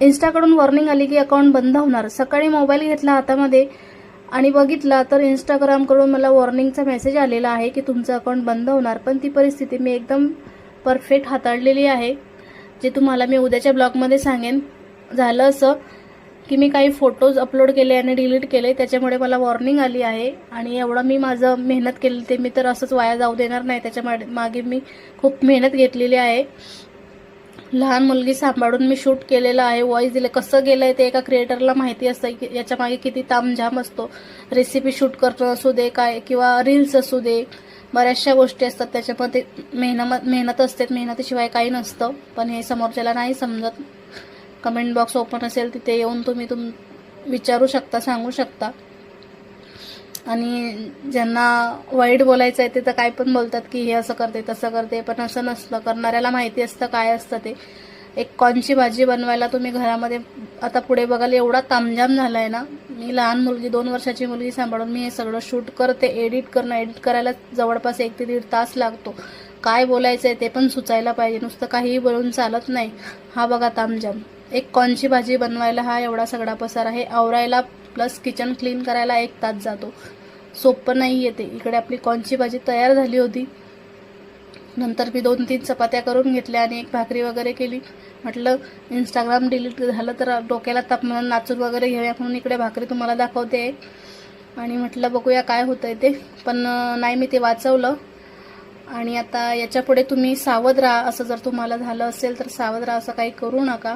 इन्स्टाकडून warning आली की account बंद होणार. सकाळी मोबाईल घेतला हातामध्ये आणि बघितला तर इंस्टाग्रामकडून मला वॉर्निंगचा मेसेज आलेला आहे की तुमचं अकाउंट बंद होणार. पण ती परिस्थिती मी एकदम परफेक्ट हाताळलेली आहे, जे तुम्हाला मी उद्याच्या ब्लॉगमध्ये सांगेन. झालं असं की मी काही फोटोज अपलोड केले आणि डिलीट केले, त्याच्यामुळे मला वॉर्निंग आली आहे. आणि एवढं मी माझं मेहनत केली ते मी तर असंच वाया जाऊ देणार नाही. त्याच्या मागे मी खूप मेहनत घेतलेली आहे. लहान मुलगी सांभाळून मी शूट केलेलं आहे, व्हॉइस दिले. कसं गेलंय ते एका क्रिएटरला माहिती असतं की याच्या मागे किती तामझाम असतो. रेसिपी शूट करणं असू दे काय, किंवा रील्स असू दे, बऱ्याचशा गोष्टी असतात त्याच्यामध्ये मेहनत असते. मेहनतीशिवाय काही नसतं. पण हे समोरच्याला नाही समजत. कमेंट बॉक्स ओपन असेल तिथे येऊन तुम्ही विचारू शकता, सांगू शकता. आणि ज्यांना वाईट बोलायचं आहे ते तर काय पण बोलतात की हे असं करते तसं करते, पण असं नसतं. करणाऱ्याला माहिती असतं काय असतं ते. एक कॉर्नची भाजी बनवायला तुम्ही घरामध्ये आता पुढे बघाल एवढा तामझाम झालाय ना. मी लहान मुलगी 2 वर्षाची मुलगी सांभाळून मी हे सगळं शूट करते. एडिट करायला जवळपास 1 ते 1.5 तास लागतो. काय बोलायचं आहे ते पण सुचायला पाहिजे, नुसतं काहीही बोलून चालत नाही. हा बघा तामझाम. एक कॉर्नची भाजी बनवायला हा एवढा सगळा पसारा आहे. आवरायला प्लस किचन क्लीन करायला 1 तास जातो. सोपं नाही येते. इकडे आपली कॉर्नची भाजी तयार झाली होती. नंतर मी 2-3 चपात्या करून घेतल्या आणि एक भाकरी वगैरे केली. म्हटलं इंस्टाग्राम डिलीट झालं तर डोक्याला ताप म्हणून नाचून वगैरे घेऊया म्हणून इकडे भाकरी तुम्हाला दाखवते. आणि म्हटलं बघूया काय होतंय ते. पण नाही, मी ते वाचवलं. आणि आता याच्या पुढे तुम्ही सावध राहा. असं जर तुम्हाला झालं असेल तर सावध राहा, असं काही करू नका.